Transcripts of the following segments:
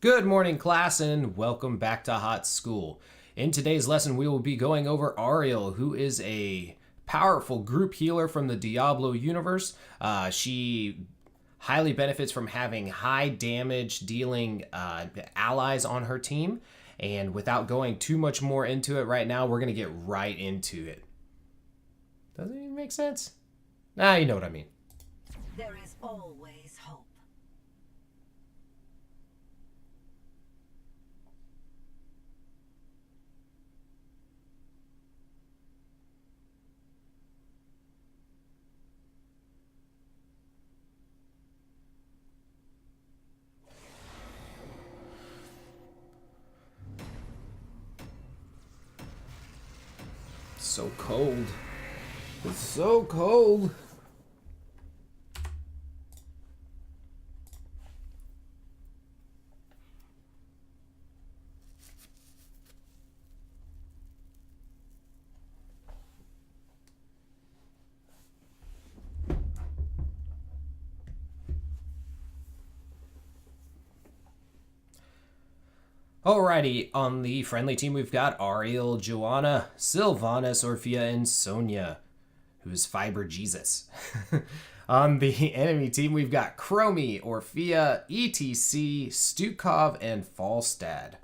Good morning, class, and welcome back to HotS School. In today's lesson, we will be going over Auriel, who is a powerful group healer from the Diablo universe. She highly benefits from having high damage dealing allies on her team. And without going too much more into it right now, we're going to get right into it. Doesn't even make sense? Nah, you know what I mean. There is always hope. So cold. It's so cold. Alrighty, on the friendly team we've got Auriel, Joanna, Sylvanas, Orphea, and Sonia, who's Fiber Jesus. On the enemy team we've got Chromie, Orphea, ETC, Stukov, and Falstad.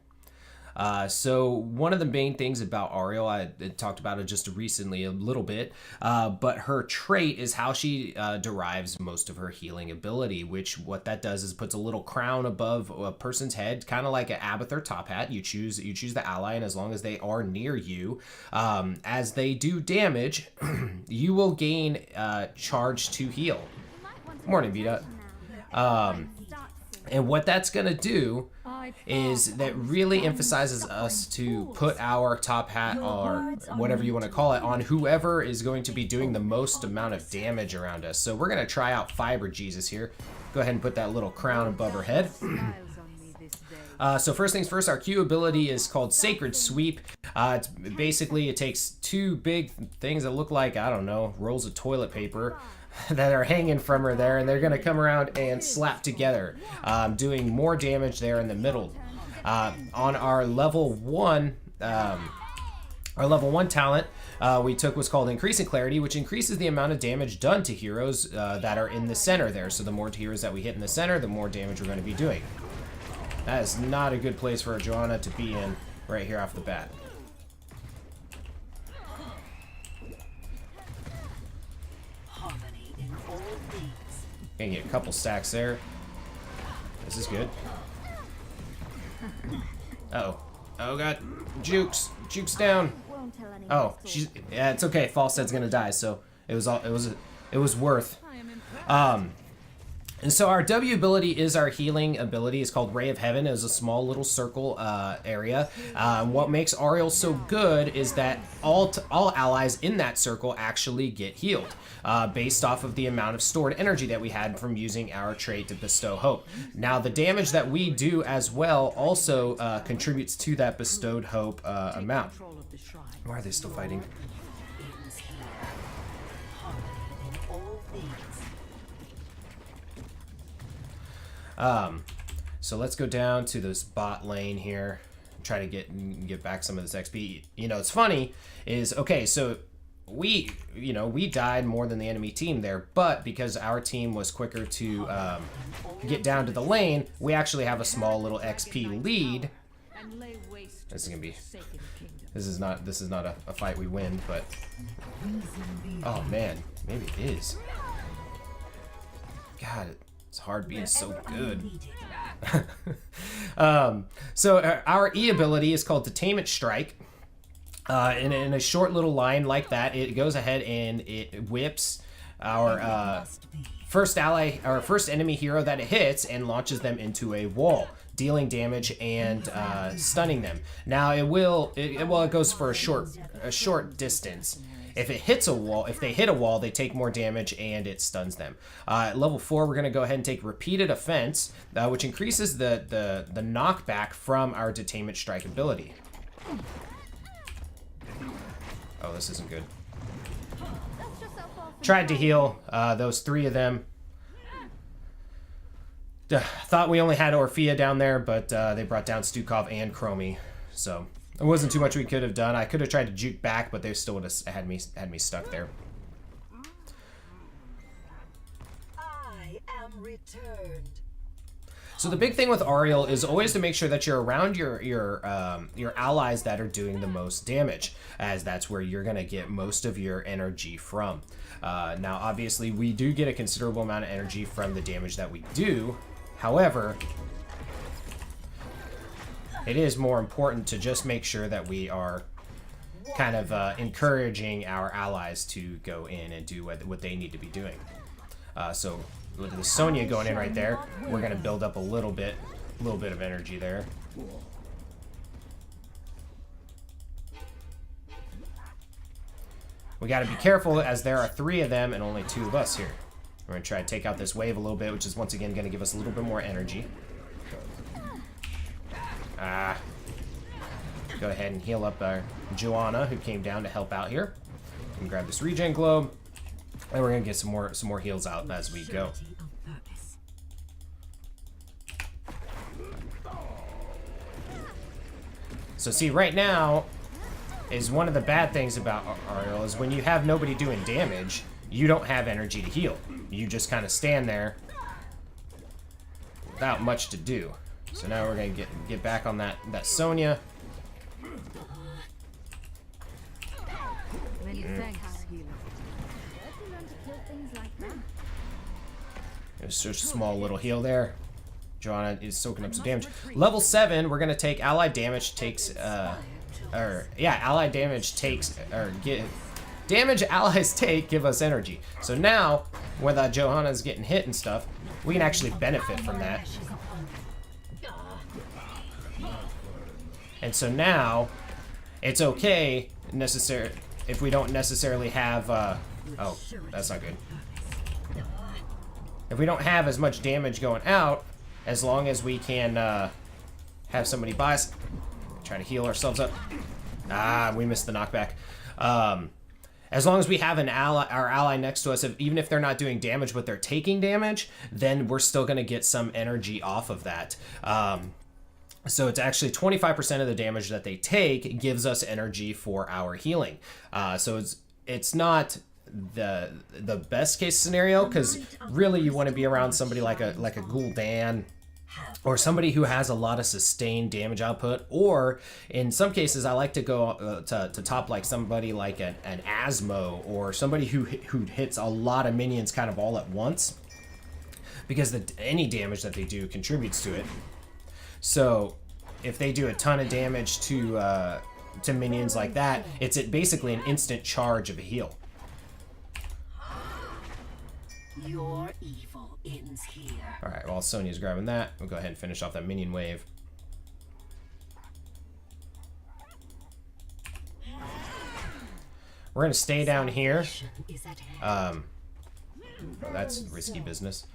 So one of the main things about Auriel, I talked about it just recently a little bit, but her trait is how she derives most of her healing ability, which what that does is puts a little crown above a person's head, kind of like an Abathur top hat. You choose the ally, and as long as they are near you, as they do damage, you will gain charge to heal. Morning, Vita. And what that's going to do is that really emphasizes us to put our top hat, or whatever you want to call it, on whoever is going to be doing the most amount of damage around us. So we're going to try out Fiber Jesus here. Go ahead and put that little crown above her head. So first things first, our Q ability is called Sacred Sweep. It's basically, it takes two big things that look like, I don't know, rolls of toilet paper that are hanging from her there, and they're going to come around and slap together, doing more damage there in the middle. On our level 1 talent, we took what's called Increasing Clarity, which increases the amount of damage done to heroes that are in the center there. So the more heroes that we hit in the center, the more damage we're going to be doing. That is not a good place for a Joanna to be in right here off the bat. Gonna get a couple stacks there. This is good. Uh-oh. Oh god. Jukes. Jukes down. Oh, yeah, it's okay. Falstead's gonna die, so it was worth. And so our W ability is our healing ability. It's called Ray of Heaven. It's a small little circle area. What makes Auriel so good is that all allies in that circle actually get healed based off of the amount of stored energy that we had from using our trait to bestow hope. Now, the damage that we do as well also contributes to that bestowed hope amount. Why are they still fighting? So let's go down to this bot lane here and try to get back some of this XP. You know, it's funny is, okay, so we died more than the enemy team there, but because our team was quicker to get down to the lane, we actually have a small little XP lead. This is not a fight we win, but oh man, maybe it is. God, it's hard being so good. So our E ability is called Detainment Strike. In a short little line like that, it goes ahead and it whips our first enemy hero that it hits and launches them into a wall, dealing damage and stunning them. Now it goes for a short distance. If it hits a wall, if they hit a wall, they take more damage and it stuns them. At level 4, we're going to go ahead and take Repeated Offense, which increases the knockback from our Detainment Strike ability. Oh, this isn't good. Tried to heal those 3 of them. Thought we only had Orphea down there, but they brought down Stukov and Chromie, so there wasn't too much we could have done. I could have tried to juke back, but they still would have had me stuck there. I am returned. So the big thing with Auriel is always to make sure that you're around your allies that are doing the most damage, as that's where you're gonna get most of your energy from. Now, obviously, we do get a considerable amount of energy from the damage that we do. However, it is more important to just make sure that we are kind of encouraging our allies to go in and do what they need to be doing. So with the Sonya going in right there, we're gonna build up a little bit of energy there. We gotta be careful as there are 3 of them and only 2 of us here. We're gonna try to take out this wave a little bit, which is once again gonna give us a little bit more energy. Go ahead and heal up our Joanna, who came down to help out here. And grab this regen globe, and we're gonna get some more heals out as we go. So see, right now is one of the bad things about Auriel is when you have nobody doing damage, you don't have energy to heal. You just kind of stand there without much to do. So now we're gonna get back on that Sonya. It's just a small little heal there. Joanna is soaking up some damage. Level 7, we're gonna take allied damage takes damage allies take give us energy. So now when Johanna's getting hit and stuff, we can actually benefit from that. And so now it's okay if we don't necessarily have oh, that's not good. If we don't have as much damage going out, as long as we can have somebody by us, try to heal ourselves up. We missed the knockback. As long as we have our ally next to us, even if they're not doing damage, but they're taking damage, then we're still going to get some energy off of that. So it's actually 25% of the damage that they take gives us energy for our healing. So it's not the best case scenario, because really you want to be around somebody like a Gul'dan, or somebody who has a lot of sustained damage output, or in some cases I like to go to top like somebody like an Asmo, or somebody who hits a lot of minions kind of all at once, because any damage that they do contributes to it. So if they do a ton of damage to minions like that, it's basically an instant charge of a heal. Your evil ends here. Alright, while Sonya's grabbing that, we'll go ahead and finish off that minion wave. We're gonna stay down here. Oh, that's risky business.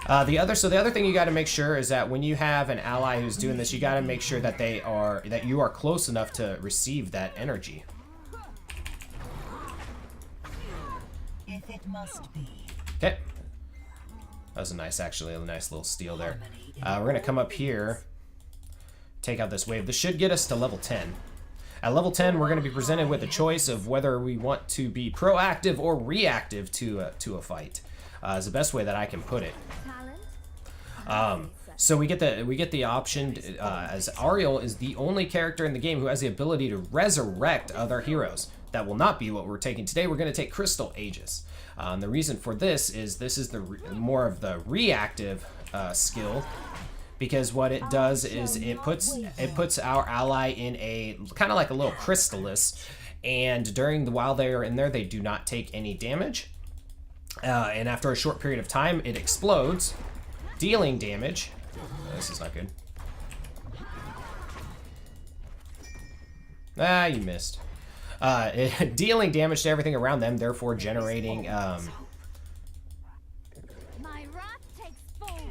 The other thing you got to make sure is that when you have an ally who's doing this, you got to make sure that that you are close enough to receive that energy. If it must be. Okay. That was a nice little steal there. We're gonna come up here, take out this wave. This should get us to level 10. At level 10, we're gonna be presented with a choice of whether we want to be proactive or reactive to a fight. Is the best way that I can put it. So we get the option, as Auriel is the only character in the game who has the ability to resurrect other heroes. That will not be what we're taking today. We're going to take Crystal Aegis. The reason for this is more of the reactive skill, because what it does is it puts our ally in a kind of like a little chrysalis, and while they are in there, they do not take any damage. And after a short period of time, it explodes, dealing damage. This is not good. You missed. Dealing damage to everything around them, therefore generating My wrath takes form.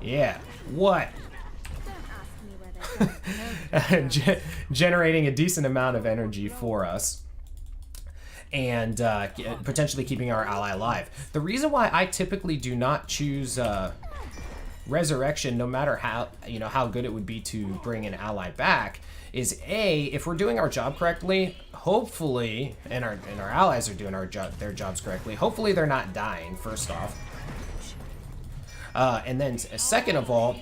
yeah, what? Don't ask me where they're going. Generating a decent amount of energy for us. and potentially keeping our ally alive. The reason why I typically do not choose Resurrection, no matter how good it would be to bring an ally back, is if we're doing our job correctly, hopefully, and our allies are doing their jobs correctly, hopefully they're not dying, first off. And then second of all,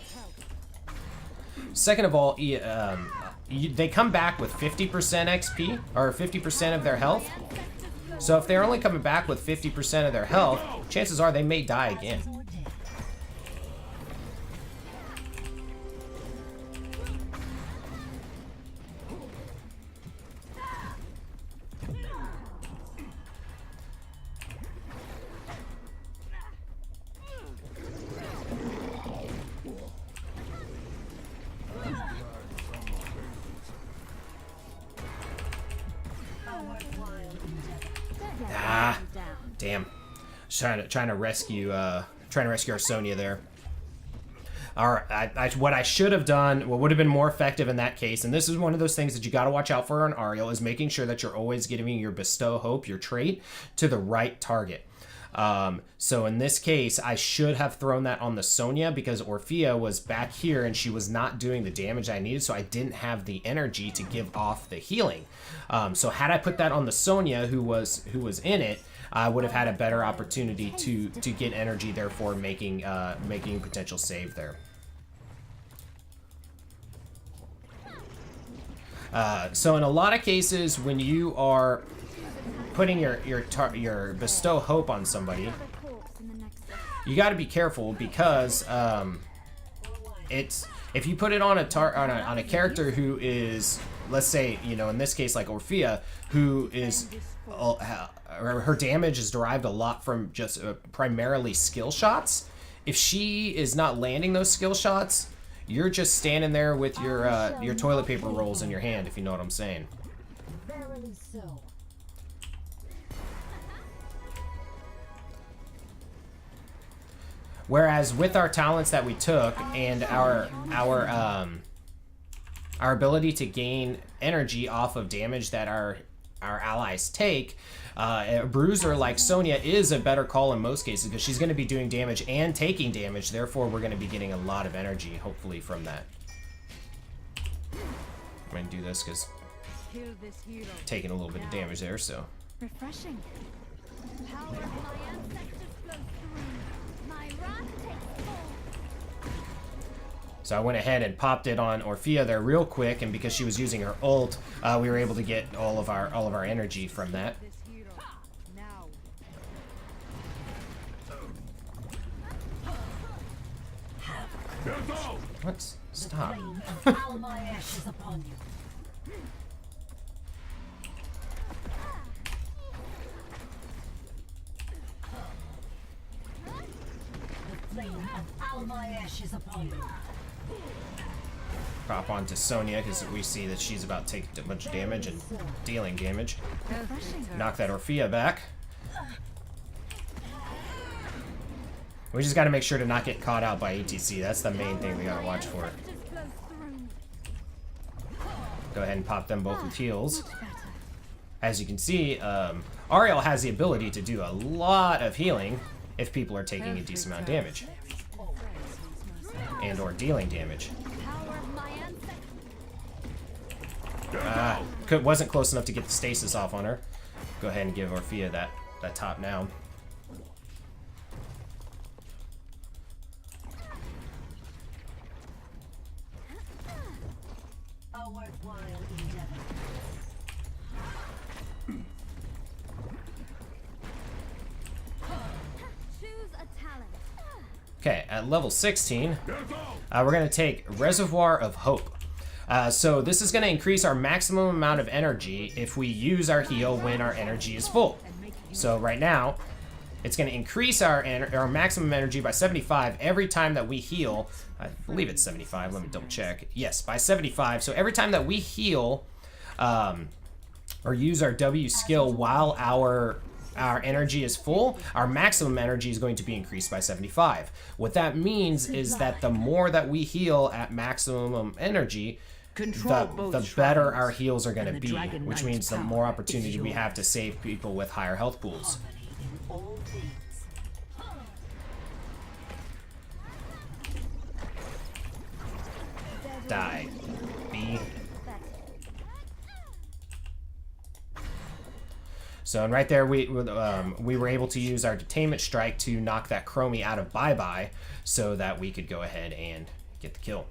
they come back with 50% XP, or 50% of their health. So if they're only coming back with 50% of their health, chances are they may die again. Damn. Trying to rescue our Sonya there. Alright, what I should have done, what would have been more effective in that case, and this is one of those things that you gotta watch out for on Auriel, is making sure that you're always giving your Bestow Hope, your trait, to the right target. So in this case, I should have thrown that on the Sonya because Orphea was back here and she was not doing the damage I needed, so I didn't have the energy to give off the healing. So had I put that on the Sonya, who was in it, I would have had a better opportunity to get energy, therefore making potential save there. So in a lot of cases, when you are putting your Bestow Hope on somebody, you got to be careful because if you put it on a character who is, let's say, in this case like Orphea, who is her damage is derived a lot from just primarily skill shots. If she is not landing those skill shots, you're just standing there with your toilet paper rolls in your hand, if you know what I'm saying. Verily so. Whereas with our talents that we took and our ability to gain energy off of damage that our allies take, a bruiser like Sonya is a better call in most cases because she's going to be doing damage and taking damage. Therefore, we're going to be getting a lot of energy, hopefully, from that. I'm going to do this because taking a little bit of damage there, so. Refreshing. Power of my ancestors flows through. My wrath takes form. So I went ahead and popped it on Orphea there real quick, and because she was using her ult, we were able to get all of our energy from that. What? Stop. All my ashes upon you. The flame of all my ashes upon you. Prop onto Sonya because we see that she's about to take a bunch of damage and dealing damage. Knock that Orphea back. We just got to make sure to not get caught out by ETC. That's the main thing we got to watch for. Go ahead and pop them both with heals. As you can see, Auriel has the ability to do a lot of healing if people are taking a decent amount of damage. And or dealing damage. Wasn't close enough to get the stasis off on her. Go ahead and give Orphea that top now. A worthwhile endeavor. Choose a talent. Okay, at level 16, we're going to take Reservoir of Hope. So this is going to increase our maximum amount of energy if we use our heal when our energy is full. So right now, it's going to increase our maximum energy by 75 every time that we heal. I believe it's 75. Let me double check. Yes, by 75. So every time that we heal or use our W skill while our energy is full, our maximum energy is going to be increased by 75. What that means is that the more that we heal at maximum energy, the better our heals are going to be, which means the more opportunity we have to save people with higher health pools. Die. B. So, and right there, we were able to use our Detainment Strike to knock that Chromie out of bye-bye so that we could go ahead and get the kill.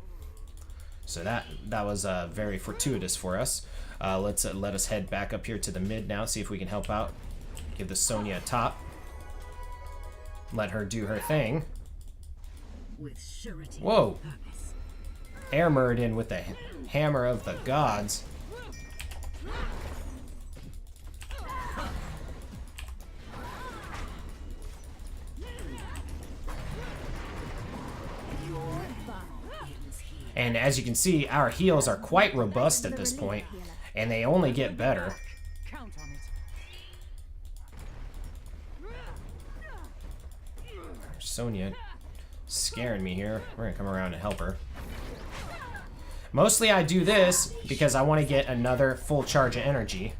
So that was very fortuitous for us. Let us head back up here to the mid now, see if we can help out. Give the Sonya a top. Let her do her thing. Whoa! Hammered in with the hammer of the gods. And as you can see, our heals are quite robust at this point, and they only get better. Sonya scaring me here. We're gonna come around and help her. Mostly I do this because I want to get another full charge of energy.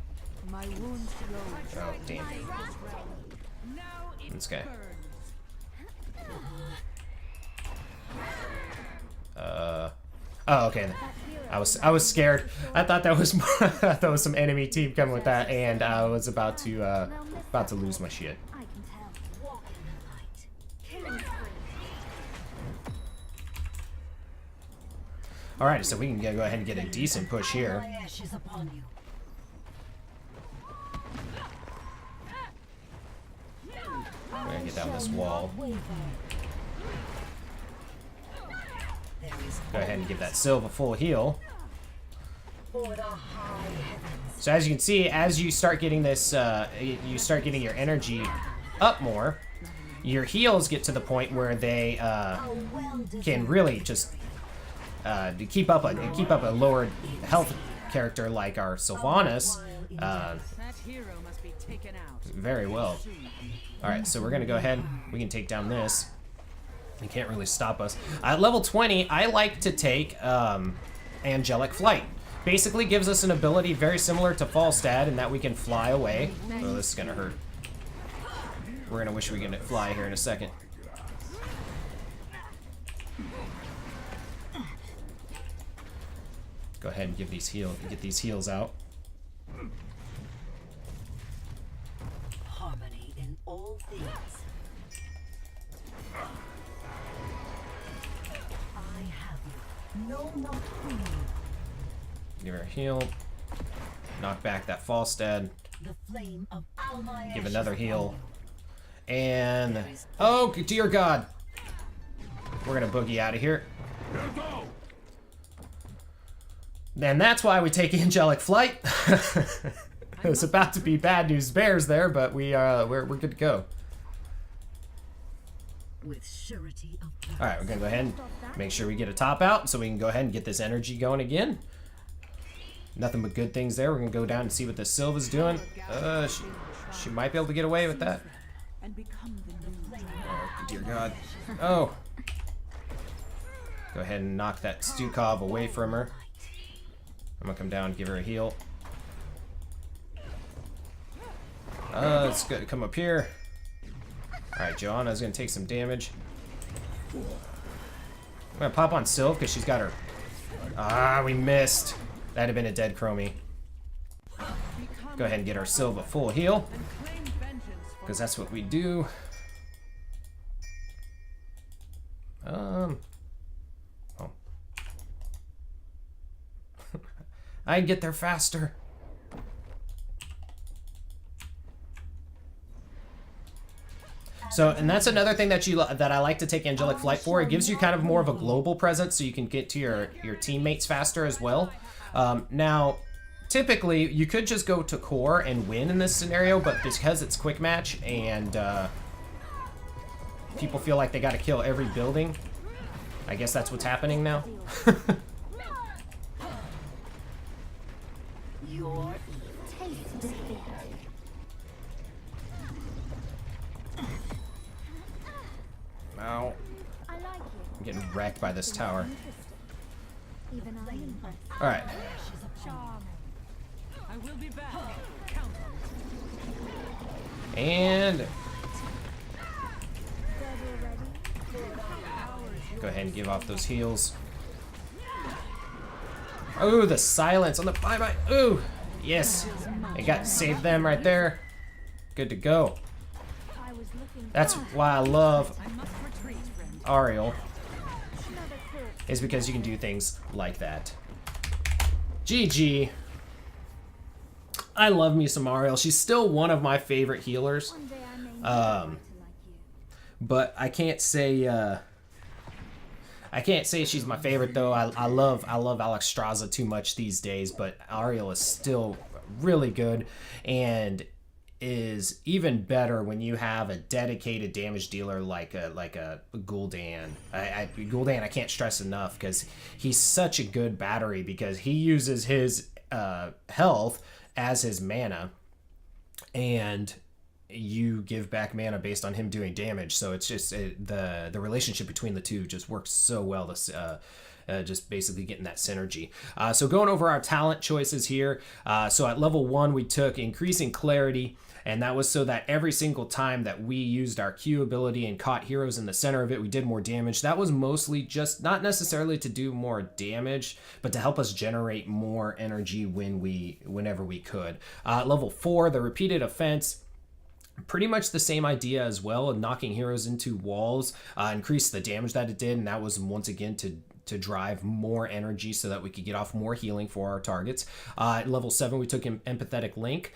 Oh, damn. This guy. Oh, okay. I was scared. I thought that was I thought that was some enemy team coming with that, and I was about to lose my shit. All right, so we can go ahead and get a decent push here. We're gonna get down this wall. Go ahead and give that Sylve a full heal. So as you can see, as you start getting this, you start getting your energy up more. Your heals get to the point where they can really just keep up a lower health character like our Sylvanas very well. All right, so we're gonna go ahead. We can take down this. They can't really stop us. At level 20, I like to take Angelic Flight. Basically gives us an ability very similar to Falstad in that we can fly away. Oh, this is gonna hurt. We're gonna wish we could fly here in a second. Go ahead and get these heals out. Harmony in all things. No, not queen. Give her a heal. Knock back that Falstad. The flame of Almaesh. Give another heal. And oh dear God, we're gonna boogie out of here. And that's why we take Angelic Flight. It's about to be bad news bears there, but we're good to go. With surety of All right, we're gonna go ahead and make sure we get a top out so we can go ahead and get this energy going again. Nothing but good things there. We're gonna go down and see what the Sylva's doing. She might be able to get away with that. Oh, dear God. Oh. Go ahead and knock that Stukov away from her. I'm gonna come down and give her a heal. Let's go, come up here. Alright, Joanna's gonna take some damage. I'm gonna pop on Sylve because she's got her. Ah, we missed. That'd have been a dead Chromie. Go ahead and get our Sylve a full heal. Because that's what we do. Oh. I can get there faster. So, and that's another thing that I like to take Angelic Flight for. It gives you kind of more of a global presence, so you can get to your teammates faster as well. Now, typically you could just go to core and win in this scenario, but because it's quick match and people feel like they got to kill every building, I guess that's what's happening now. your Ow. I'm getting wrecked by this tower. Even I'm impressed. All right. Charming. I will be back. Count on it. And Dead already? go ahead and give off those heals. Oh, the silence on the bye-bye. Ooh, yes. I got saved them right there. Good to go. I was looking. That's why I love I must retreat, friend. Auriel, Another corpse. is because you can do things like that. GG. I love me some Auriel. She's still one of my favorite healers, One day I may need Um, to like you. but I can't say she's my favorite though. I love Alexstrasza too much these days, but Auriel is still really good and is even better when you have a dedicated damage dealer like a Gul'dan. Gul'dan I can't stress enough because he's such a good battery because he uses his health as his mana, and you give back mana based on him doing damage. So it's just the relationship between the two just works so well. Just basically getting that synergy. So going over our talent choices here. So at level 1 we took increasing clarity, and that was so that every single time that we used our Q ability and caught heroes in the center of it, we did more damage. That was mostly just not necessarily to do more damage, but to help us generate more energy whenever we could. Level 4, the repeated offense. Pretty much the same idea as well, knocking heroes into walls, increased the damage that it did, and that was once again to drive more energy so that we could get off more healing for our targets. At level 7, we took Empathetic Link,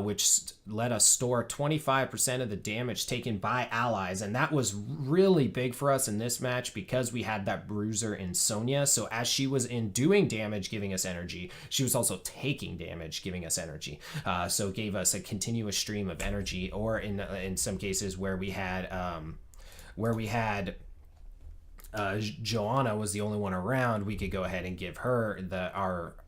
which let us store 25% of the damage taken by allies, and that was really big for us in this match because we had that bruiser in Sonya. So as she was in doing damage, giving us energy, she was also taking damage, giving us energy. So it gave us a continuous stream of energy, or in some cases where we had Joanna was the only one around, we could go ahead and give her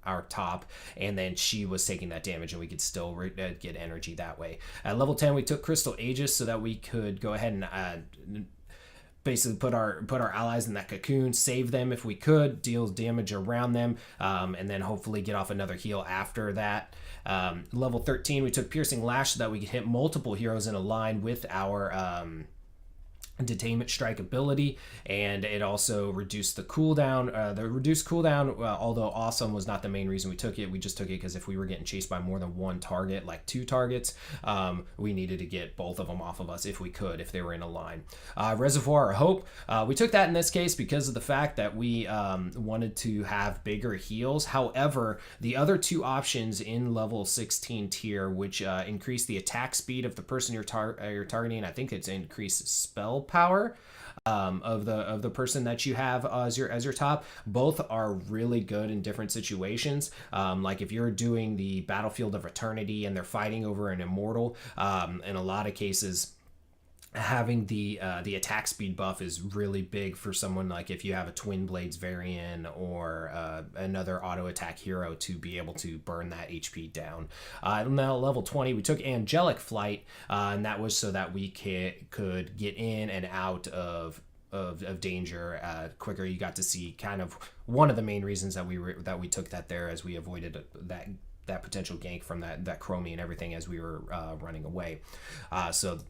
our top, and then she was taking that damage, and we could still get energy that way. At level 10, we took Crystal Aegis so that we could go ahead and basically put our allies in that cocoon, save them if we could, deal damage around them, and then hopefully get off another heal after that. Level 13, we took Piercing Lash so that we could hit multiple heroes in a line with our Detainment Strike ability, and it also reduced the cooldown. The reduced cooldown, although awesome, was not the main reason we took it. We just took it because if we were getting chased by more than one target, like 2 targets, we needed to get both of them off of us if we could, if they were in a line. Reservoir of Hope, we took that in this case because of the fact that we wanted to have bigger heals. However, the other 2 options in level 16 tier, which increase the attack speed of the person you're targeting, I think it's increased spell power of the person that you have as your top, both are really good in different situations. Like if you're doing the Battlefield of Eternity and they're fighting over an immortal, in a lot of cases having the attack speed buff is really big for someone like if you have a Twin Blades variant or another auto attack hero to be able to burn that HP down. Now level 20, we took Angelic Flight, and that was so that we could get in and out of danger quicker. You got to see kind of one of the main reasons that we took that there, as we avoided that potential gank from that Chromie and everything as we were running away. So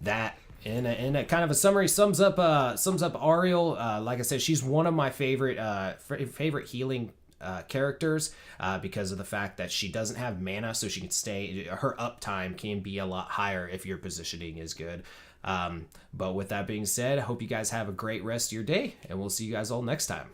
that in a kind of a summary sums up Auriel. Like I said, she's one of my favorite healing characters because of the fact that she doesn't have mana, so she can stay. Her uptime can be a lot higher if your positioning is good. But with that being said, I hope you guys have a great rest of your day, and we'll see you guys all next time.